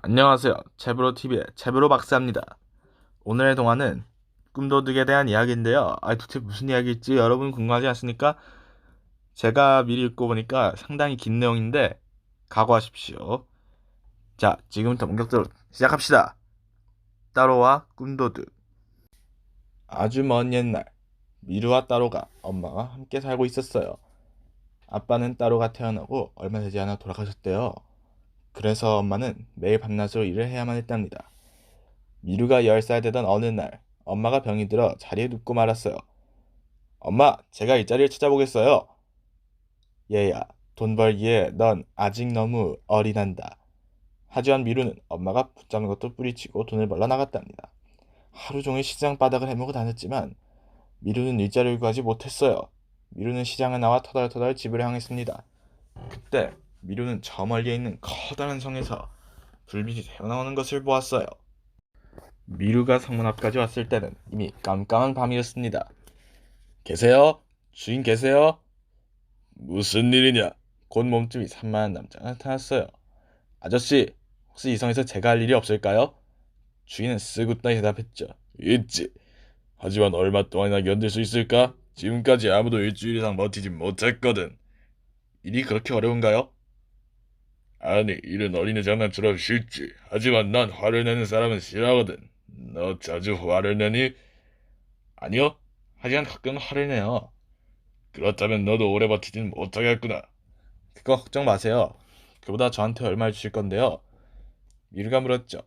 안녕하세요. 채브로TV의 채브로 박사입니다. 오늘의 동화는 꿈도둑에 대한 이야기인데요. 도대체 무슨 이야기일지 여러분 궁금하지 않습니까? 제가 미리 읽고 보니까 상당히 긴 내용인데 각오하십시오. 자, 지금부터 본격적으로 시작합시다. 따로와 꿈도둑. 아주 먼 옛날, 미루와 따로가 엄마와 함께 살고 있었어요. 아빠는 따로가 태어나고 얼마 되지 않아 돌아가셨대요. 그래서 엄마는 매일 밤낮으로 일을 해야만 했답니다. 미루가 10살 되던 어느 날, 엄마가 병이 들어 자리에 눕고 말았어요. 엄마, 제가 일자리를 찾아보겠어요. 얘야, 돈 벌기에 넌 아직 너무 어리단다. 하지만 미루는 엄마가 붙잡는 것도 뿌리치고 돈을 벌러 나갔답니다. 하루 종일 시장 바닥을 헤매고 다녔지만 미루는 일자리를 구하지 못했어요. 미루는 시장에 나와 터덜터덜 집을 향했습니다. 그때 미루는 저 멀리에 있는 커다란 성에서 불빛이 새어나오는 것을 보았어요. 미루가 성문 앞까지 왔을 때는 이미 깜깜한 밤이었습니다. 계세요? 주인 계세요? 무슨 일이냐? 곧 몸집이 산만한 남자가 나타났어요. 아저씨, 혹시 이 성에서 제가 할 일이 없을까요? 주인은 쓰굿다이 대답했죠. 있지. 하지만 얼마 동안이나 견딜 수 있을까? 지금까지 아무도 일주일 이상 버티지 못했거든. 일이 그렇게 어려운가요? 아니, 일은 어린애 장난처럼 쉽지. 하지만 난 화를 내는 사람은 싫어하거든. 너 자주 화를 내니? 아니요. 하지만 가끔 화를 내요. 그렇다면 너도 오래 버티진 못하겠구나. 그거 걱정 마세요. 그보다 저한테 얼마 주실 건데요? 미르가 물었죠.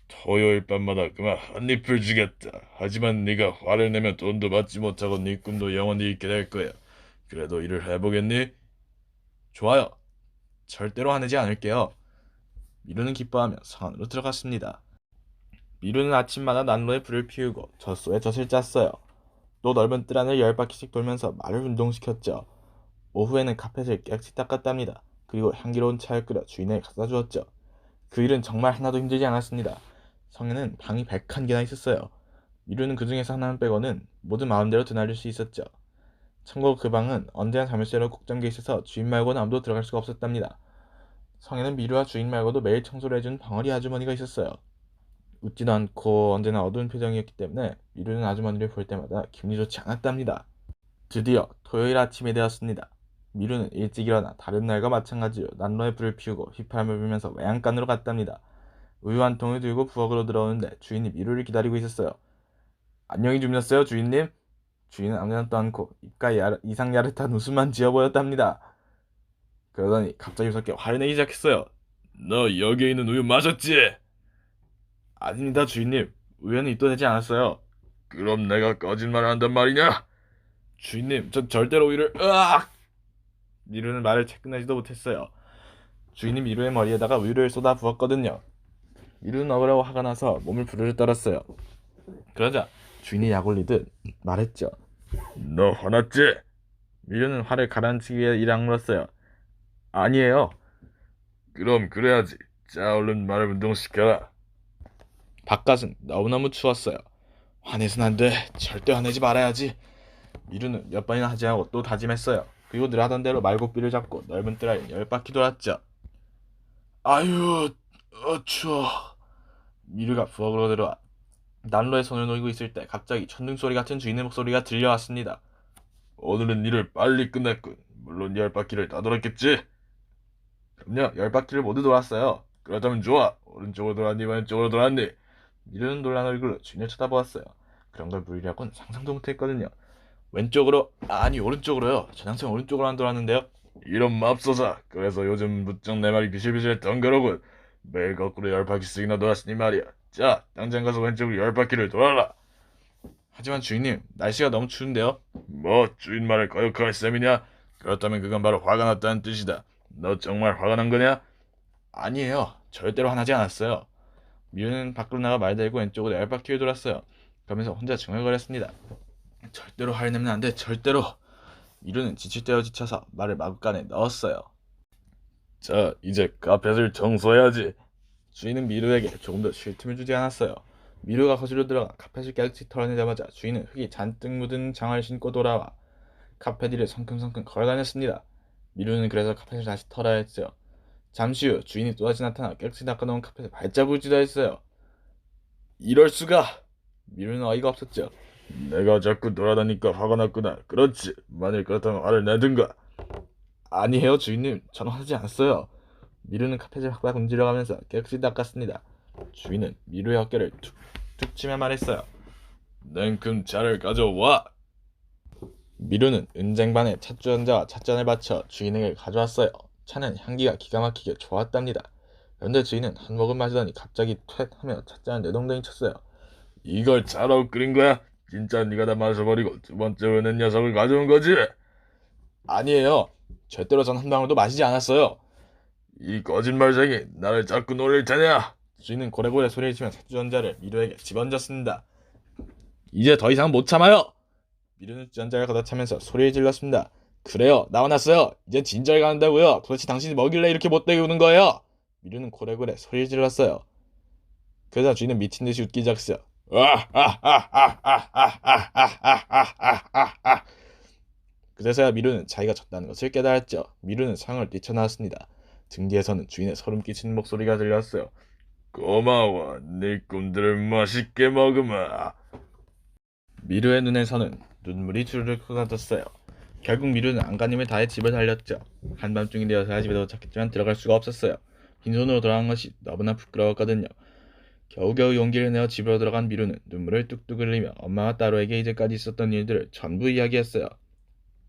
토요일 밤마다 그만 한 입을 주겠다. 하지만 네가 화를 내면 돈도 받지 못하고 네 꿈도 영원히 잃게 될 거야. 그래도 일을 해보겠니? 좋아요. 절대로 화내지 않을게요. 미르는 기뻐하며 성 안으로 들어갔습니다. 미르는 아침마다 난로에 불을 피우고 젖소에 젖을 짰어요. 또 넓은 뜰 안을 10바퀴씩 돌면서 말을 운동시켰죠. 오후에는 카펫을 깨끗이 닦았답니다. 그리고 향기로운 차를 끓여 주인에게 갖다 주었죠. 그 일은 정말 하나도 힘들지 않았습니다. 성에는 방이 101개나 있었어요. 미루는 그 중에서 하나만 빼고는 모두 마음대로 드나들 수 있었죠. 참고로 그 방은 언제나 자물쇠로 꼭 잠겨 있어서 주인 말고는 아무도 들어갈 수가 없었답니다. 성에는 미루와 주인 말고도 매일 청소를 해준 벙어리 아주머니가 있었어요. 웃지도 않고 언제나 어두운 표정이었기 때문에 미루는 아주머니를 볼 때마다 기분이 좋지 않았답니다. 드디어 토요일 아침이 되었습니다. 미루는 일찍 일어나 다른 날과 마찬가지로 난로에 불을 피우고 휘파람을 불면서 외양간으로 갔답니다. 우유 한 통을 들고 부엌으로 들어오는데 주인이 미루를 기다리고 있었어요. 안녕히 주무셨어요, 주인님? 주인은 아무렇지도 않고 입가에 이상 야릇한 웃음만 지어 보였답니다. 그러더니 갑자기 무섭게 화를 내기 시작했어요. 너 여기에 있는 우유 마셨지? 아닙니다, 주인님. 우유는 입도 되지 않았어요. 그럼 내가 거짓말을 한단 말이냐? 주인님, 전 절대로 우유를... 으악! 미루는 말을 채 끝내지도 못했어요. 주인이 미루의 머리에다가 우유를 쏟아 부었거든요. 미루는 억울하고 화가 나서 몸을 부르르 떨었어요. 그러자 주인이 약 올리듯 말했죠. 너 화났지? 미루는 화를 가라앉히기 위해 이랑 물었어요. 아니에요. 그럼 그래야지. 자, 얼른 말을 운동시켜라. 바깥은 너무너무 추웠어요. 화내선 안 돼. 절대 화내지 말아야지. 미루는 몇 번이나 하지하고 또 다짐했어요. 그리고 늘 하던 대로 말고삐를 잡고 넓은 뜰 아래 10바퀴 돌았죠. 아유, 추워. 미르가 부엌으로 들어와 난로에 손을 놓이고 있을 때 갑자기 천둥소리 같은 주인의 목소리가 들려왔습니다. 오늘은 일을 빨리 끝냈군. 물론 10바퀴를 다 돌았겠지? 그럼요, 10바퀴를 모두 돌았어요. 그렇다면 좋아. 오른쪽으로 돌았니, 왼쪽으로 돌았니? 미르는 놀란 얼굴로 주인을 쳐다보았어요. 그런 걸 물으려고는 상상도 못했거든요. 왼쪽으로, 아니 오른쪽으로요. 전 항상 오른쪽으로 안 돌았는데요. 이런 맙소사. 그래서 요즘 무척 내 말이 비실비실 덩그러군. 매일 거꾸로 10바퀴씩이나 돌았으니 말이야. 자, 당장 가서 왼쪽으로 10바퀴를 돌아라. 하지만 주인님, 날씨가 너무 추운데요? 뭐, 주인 말을 거역할 셈이냐? 그렇다면 그건 바로 화가 났다는 뜻이다. 너 정말 화가 난 거냐? 아니에요. 절대로 화나지 않았어요. 미유는 밖으로 나가 말 대고 왼쪽으로 10바퀴를 돌았어요. 그러면서 혼자 중얼거렸습니다. 절대로 화를 내면 안 돼. 절대로. 미루는 지칠 대로 지쳐서 말을 마구간에 넣었어요. 자, 이제 카펫을 청소해야지. 주인은 미루에게 조금 더 쉴 틈을 주지 않았어요. 미루가 거실로 들어가 카펫을 깨끗이 털어내자마자 주인은 흙이 잔뜩 묻은 장화를 신고 돌아와 카펫 위를 성큼성큼 걸어다녔습니다. 미루는 그래서 카펫을 다시 털어야 했어요. 잠시 후 주인이 또다시 나타나 깨끗이 닦아놓은 카펫에 발자국을 찌르했어요. 이럴 수가! 미루는 어이가 없었죠. 내가 자꾸 돌아다니까 화가 났구나. 그렇지. 만일 그렇다면 화를 내든가. 아니에요, 주인님. 저는 화나지 않았어요. 미루는 카펫을 확 문지러가면서 깨끗이 닦았습니다. 주인은 미루의 어깨를 툭툭 치며 말했어요. 냉큼 차를 가져와. 미루는 은쟁반에 찻주전자와 찻잔을 받쳐 주인에게 가져왔어요. 차는 향기가 기가 막히게 좋았답니다. 그런데 주인은 한 모금 마시더니 갑자기 퇴 하며 찻잔을 내동댕이 쳤어요. 이걸 차로 끓인 거야? 진짜 네가 다 마셔버리고 두 번째로 낸 녀석을 가져온 거지? 아니에요. 절대로 전 한 방울도 마시지 않았어요. 이 거짓말쟁이, 나를 자꾸 놀릴 테냐? 주인은 고래고래 소리를 치며 찻주전자를 미루에게 집어던졌습니다. 이제 더 이상 못 참아요. 미루는 주전자를 걷어차면서 소리를 질렀습니다. 그래요, 나와났어요. 이제 진절 가는다고요. 도대체 당신이 뭐길래 이렇게 못되게 우는 거예요? 미루는 고래고래 소리를 질렀어요. 그러자 주인은 미친 듯이 웃기 시작했어요. 그제서야 미루는 자기가 졌다는 것을 깨달았죠. 미루는 상을 뛰쳐나왔습니다. 등 뒤에서는 주인의 소름 끼치는 목소리가 들렸어요. 고마워, 네 꿈들을 맛있게 먹으마. 미루의 눈에서는 눈물이 주르륵 쏟아졌어요. 결국 미루는 안간힘을 다해 집을 달렸죠. 한밤중이 되어서야 집에 도착했지만 들어갈 수가 없었어요. 빈손으로 돌아간 것이 너무나 부끄러웠거든요. 겨우겨우 용기를 내어 집으로 들어간 미루는 눈물을 뚝뚝 흘리며 엄마와 따로에게 이제까지 있었던 일들을 전부 이야기했어요.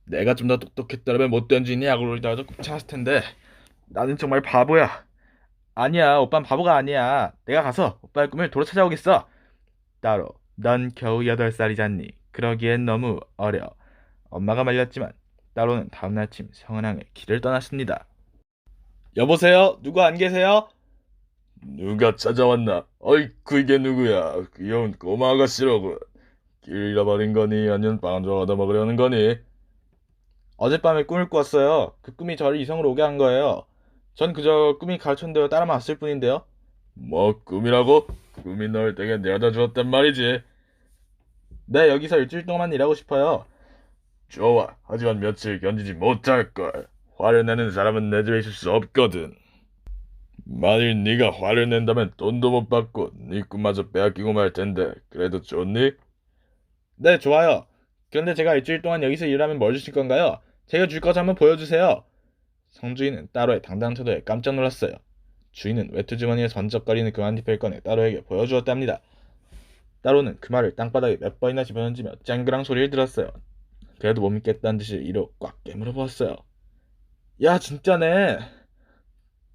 내가 좀 더 똑똑했더라면 못된 주인이 약을 올리다가도 꼭 참았을 텐데 나는 정말 바보야. 아니야, 오빤 바보가 아니야. 내가 가서 오빠의 꿈을 도로 찾아오겠어. 따로, 넌 겨우 8살이잖니. 그러기엔 너무 어려. 엄마가 말렸지만 따로는 다음날 아침 성을 향해 길을 떠났습니다. 여보세요? 누구 안 계세요? 누가 찾아왔나? 어이쿠, 이게 누구야? 귀여운 꼬마 아가씨로군. 길 잃어버린 거니? 아니면 빵좀 얻어먹으려는 거니? 어젯밤에 꿈을 꿨어요. 그 꿈이 저를 이성으로 오게 한 거예요. 전 그저 꿈이 가르친 대로 따라만 왔을 뿐인데요. 뭐 꿈이라고? 꿈이 널 되게 내려다 주었단 말이지. 네, 여기서 일주일 동안만 일하고 싶어요. 좋아. 하지만 며칠 견디지 못할걸. 화를 내는 사람은 내 집에 있을 수 없거든. 만일 네가 화를 낸다면 돈도 못 받고 네 꿈마저 빼앗기고 말 텐데 그래도 좋니? 네, 좋아요. 그런데 제가 일주일 동안 여기서 일하면 뭘 주실 건가요? 제가 줄 것 한번 보여주세요. 성주인은 따로의 당당한 태도에 깜짝 놀랐어요. 주인은 외투 주머니에 번쩍거리는 그 한티페를 꺼내 따로에게 보여주었답니다. 따로는 그 말을 땅바닥에 몇 번이나 집어던지며 쨍그랑 소리를 들었어요. 그래도 못 믿겠다는 듯이 이로 꽉 깨물어 보았어요. 야, 진짜네.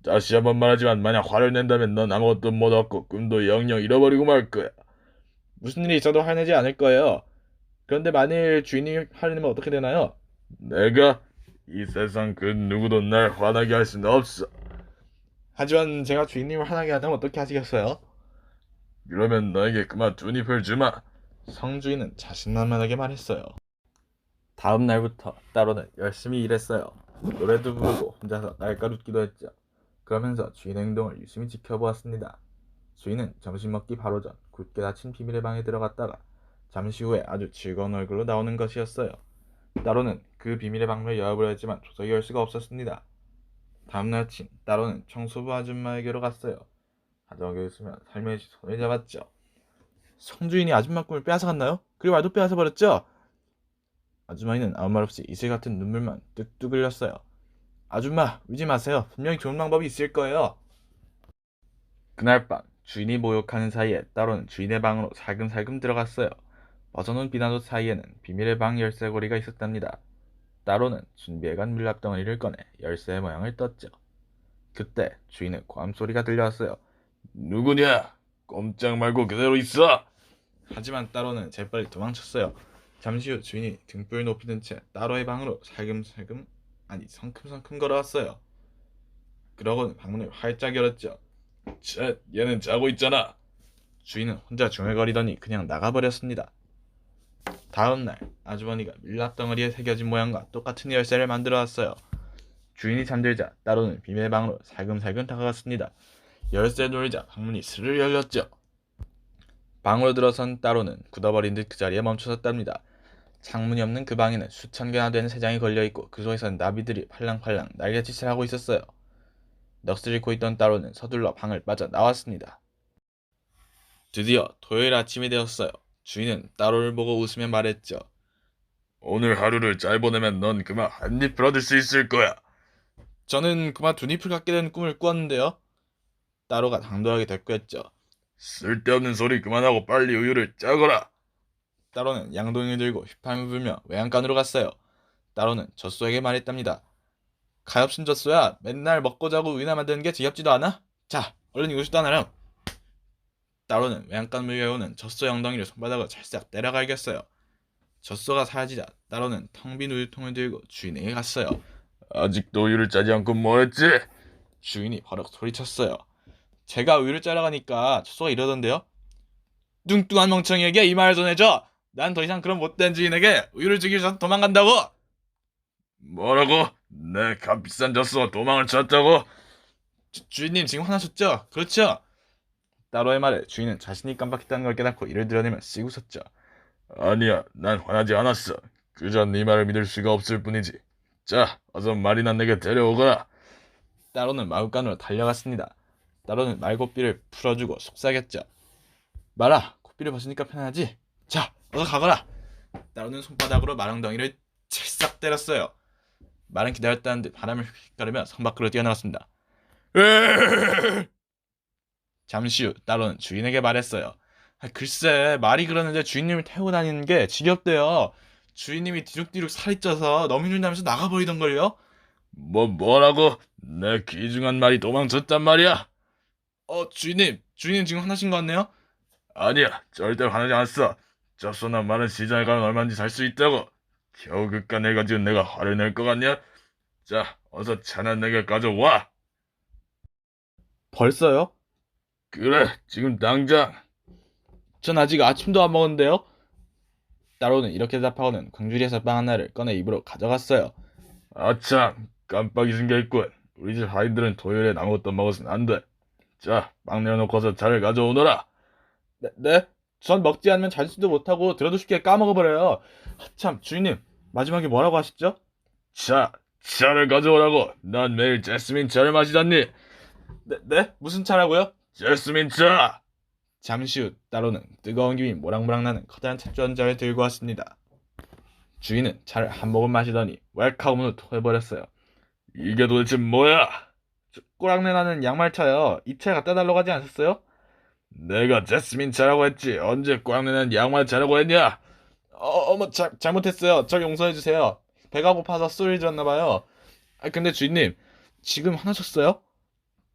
다시 한번 말하지만 만약 화를 낸다면 넌 아무것도 못 얻고 꿈도 영영 잃어버리고 말 거야. 무슨 일이 있어도 화내지 않을 거예요. 그런데 만일 주인이 화를 내면 어떻게 되나요? 내가? 이 세상 그 누구도 날 화나게 할 수는 없어. 하지만 제가 주인님을 화나게 하다면 어떻게 하시겠어요? 그러면 너에게 그만 두 잎을 주마. 성주인은 자신만만하게 말했어요. 다음 날부터 따로는 열심히 일했어요. 노래도 부르고 혼자서 날가룻기도 했죠. 그러면서 주인의 행동을 유심히 지켜보았습니다. 주인은 점심 먹기 바로 전 굳게 닫힌 비밀의 방에 들어갔다가 잠시 후에 아주 즐거운 얼굴로 나오는 것이었어요. 따로는 그 비밀의 방문을 열어보려 했지만 도저히 열 수가 없었습니다. 다음날 아침 따로는 청소부 아줌마에게로 갔어요. 가정에 있으면 살며시 손을 잡았죠. 성주인이 아줌마 꿈을 빼앗아갔나요? 그리고 말도 빼앗아버렸죠? 아주머니는 아무 말 없이 이슬 같은 눈물만 뚝뚝 흘렸어요. 아줌마, 울지 마세요. 분명히 좋은 방법이 있을 거예요. 그날 밤 주인이 모욕하는 사이에 따로는 주인의 방으로 살금살금 들어갔어요. 벗어놓은 비난옷 사이에는 비밀의 방 열쇠고리가 있었답니다. 따로는 준비해간 물납덩어리를 꺼내 열쇠 모양을 떴죠. 그때 주인의 고함소리가 들려왔어요. 누구냐? 꼼짝 말고 그대로 있어! 하지만 따로는 재빨리 도망쳤어요. 잠시 후 주인이 등불을 높이 든 채 따로의 방으로 살금살금, 아니 성큼성큼 걸어왔어요. 그러고는 방문을 활짝 열었죠. 쳇, 얘는 자고 있잖아. 주인은 혼자 중얼거리더니 그냥 나가버렸습니다. 다음날 아주머니가 밀랍덩어리에 새겨진 모양과 똑같은 열쇠를 만들어 왔어요. 주인이 잠들자 따로는 비밀의 방으로 살금살금 다가갔습니다. 열쇠 누르자 방문이 스르르 열렸죠. 방으로 들어선 따로는 굳어버린 듯 그 자리에 멈춰섰답니다. 창문이 없는 그 방에는 수천 개나 되는 새장이 걸려있고 그 속에서는 나비들이 팔랑팔랑 날갯짓을 하고 있었어요. 넋을 잃고 있던 따로는 서둘러 방을 빠져나왔습니다. 드디어 토요일 아침이 되었어요. 주인은 따로를 보고 웃으며 말했죠. 오늘 하루를 잘 보내면 넌 그만 한 입을 얻을 수 있을 거야. 저는 그만 두 잎을 갖게 된 꿈을 꾸었는데요. 따로가 당돌하게 대꾸했죠. 쓸데없는 소리 그만하고 빨리 우유를 짜거라. 따로는 양동이를 들고 휘파람을 불며 외양간으로 갔어요. 따로는 젖소에게 말했답니다. 가엾은 젖소야, 맨날 먹고 자고 우유나 만드는 게 지겹지도 않아? 자, 얼른 이것도 하나랑. 따로는 외양간을 외우는 젖소 엉덩이를 손바닥으로 찰싹 때려갈겼어요. 젖소가 사라지자 따로는 텅 빈 우유통을 들고 주인에게 갔어요. 아직도 우유를 짜지 않고 뭐했지? 주인이 버럭 소리쳤어요. 제가 우유를 짜러 가니까 젖소가 이러던데요. 뚱뚱한 멍청이에게 이 말을 전해줘. 난 더 이상 그런 못된 주인에게 우유를 주기 위해서 도망간다고. 뭐라고? 내 값비싼 젖소가 도망을 쳤다고? 주인님 지금 화나셨죠? 그렇죠? 따로의 말에 주인은 자신이 깜빡했다는 걸 깨닫고 이를 드러내며 씩 웃었죠. 아니야, 난 화나지 않았어. 그저 네 말을 믿을 수가 없을 뿐이지. 자, 어서 말이나 내게 데려오거라. 따로는 마구간으로 달려갔습니다. 따로는 말고삐를 풀어주고 속삭였죠. 말아, 코삐를 벗으니까 편하지? 자, 어서 가거라. 따로는 손바닥으로 말엉덩이를 찰싹 때렸어요. 말은 기다렸다는 듯 바람을 휙 가르며 성 밖으로 뛰어나갔습니다. 잠시 후 따로는 주인에게 말했어요. 글쎄, 말이 그러는데 주인님을 태우고 다니는 게 지겹대요. 주인님이 뒤룩뒤룩 살이 쪄서 너무 힘들다면서 나가버리던걸요? 뭐라고? 내 귀중한 말이 도망쳤단 말이야? 주인님 지금 화나신 것 같네요? 아니야, 절대 화나지 않았어. 젖소나 말은 시장에 가면 얼마인지 살 수 있다고. 겨우 그깟 애 가지고 내가 화를 낼 것 같냐? 자, 어서 차나 내게 가져와. 벌써요? 그래, 지금 당장. 전 아직 아침도 안 먹었는데요? 따로는 이렇게 대답하고는 광주리에서 빵 하나를 꺼내 입으로 가져갔어요. 아참, 깜빡 잊은 게 있군. 우리 집 아이들은 토요일에 아무것도 먹어서는 안 돼. 자, 빵 내어놓고서 잘 가져오너라. 네? 전 먹지 않으면 자지도 못하고 들어도 쉽게 까먹어버려요. 참, 주인님, 마지막에 뭐라고 하셨죠? 차를 가져오라고. 난 매일 제스민 차를 마시잖니. 네? 무슨 차라고요? 제스민 차! 잠시 후 따로는 뜨거운 김이 모락모락 나는 커다란 찻주 한 잔을 들고 왔습니다. 주인은 차를 한 모금 마시더니 웰카움으로 토해버렸어요. 이게 도대체 뭐야? 꼬랑내 나는 양말차요. 이 차에 갖다 달라고 하지 않았어요? 내가 제스민 차라고 했지. 언제 꽝내는 양말 차라고 했냐? 어머, 잘못했어요. 저 용서해주세요. 배가 고파서 소리를 질렀나봐요. 근데 주인님, 지금 화나셨어요?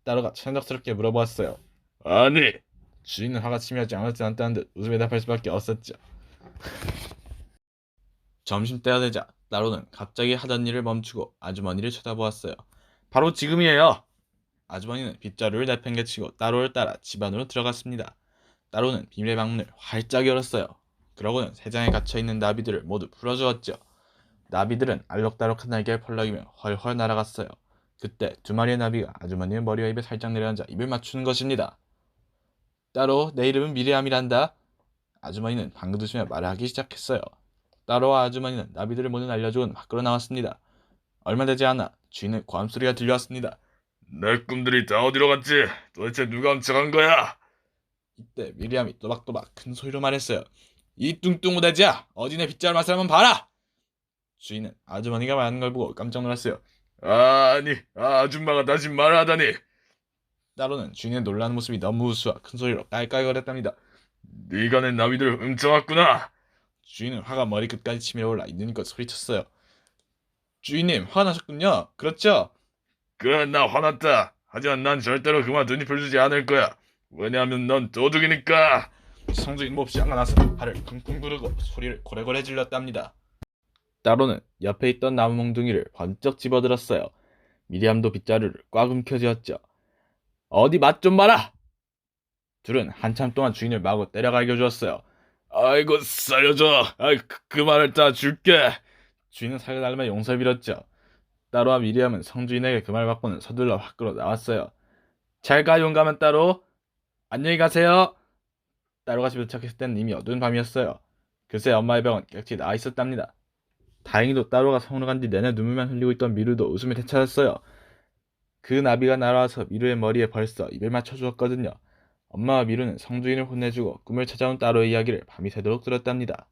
따로가 천적스럽게 물어보았어요. 아니, 주인은 화가 치밀하지 않았다는 듯 웃음에 답할 수밖에 없었죠. 점심때가 되자 따로는 갑자기 하던 일을 멈추고 아주머니를 쳐다보았어요. 바로 지금이에요. 아주머니는 빗자루를 내팽개치고 따로를 따라 집 안으로 들어갔습니다. 따로는 비밀의 방문을 활짝 열었어요. 그러고는 세장에 갇혀있는 나비들을 모두 풀어주었죠. 나비들은 알록달록한 날개를 펄럭이며 헐헐 날아갔어요. 그때 두 마리의 나비가 아주머니의 머리와 입에 살짝 내려앉아 입을 맞추는 것입니다. 따로 내 이름은 미리암이란다. 아주머니는 방긋 웃으며 말을 하기 시작했어요. 따로와 아주머니는 나비들을 모두 날려주곤 밖으로 나왔습니다. 얼마 되지 않아 주인의 고함소리가 들려왔습니다. 내 꿈들이 다 어디로 갔지? 도대체 누가 훔쳐간 거야? 이때 미리암이 또박또박 큰 소리로 말했어요. 이 뚱뚱 오대지야, 어디 내 빗자루 맛을 한번 봐라. 주인은 아주머니가 말하는 걸 보고 깜짝 놀랐어요. 아니, 아줌마가 다시 말하다니. 따로는 주인의 놀라는 모습이 너무 우스워 큰 소리로 깔깔거렸답니다. 네가 내 나비들을 훔쳐갔구나. 주인은 화가 머리끝까지 치밀어 올라 눈껏 소리쳤어요. 주인님, 화가 나셨군요. 그렇죠? 그래, 나 화났다. 하지만 난 절대로 그만 눈잎을 주지 않을 거야. 왜냐하면 넌 도둑이니까. 성주인 몹시 화가 나서 팔을 쿵쿵 부르고 소리를 고래고래 질렀답니다. 따로는 옆에 있던 나무 몽둥이를 번쩍 집어들었어요. 미리암도 빗자루를 꽉 움켜쥐었죠. 어디 맛 좀 봐라! 둘은 한참 동안 주인을 마구 때려갈겨 주었어요. 아이고, 살려줘. 그 말을 다 줄게. 주인은 살려달라며 용서를 빌었죠. 따로와 미리암은 성주인에게 그 말 받고는 서둘러 밖으로 나왔어요. 잘 가, 용감한 따로. 안녕히 가세요. 따로가 집에 도착했을 때는 이미 어두운 밤이었어요. 그새 엄마의 병은 깨끗이 나아 있었답니다. 다행히도 따로가 성으로 간 뒤 내내 눈물만 흘리고 있던 미루도 웃음이 되찾았어요. 그 나비가 날아와서 미루의 머리에 벌써 입을 맞춰주었거든요. 엄마와 미루는 성주인을 혼내주고 꿈을 찾아온 따로의 이야기를 밤이 새도록 들었답니다.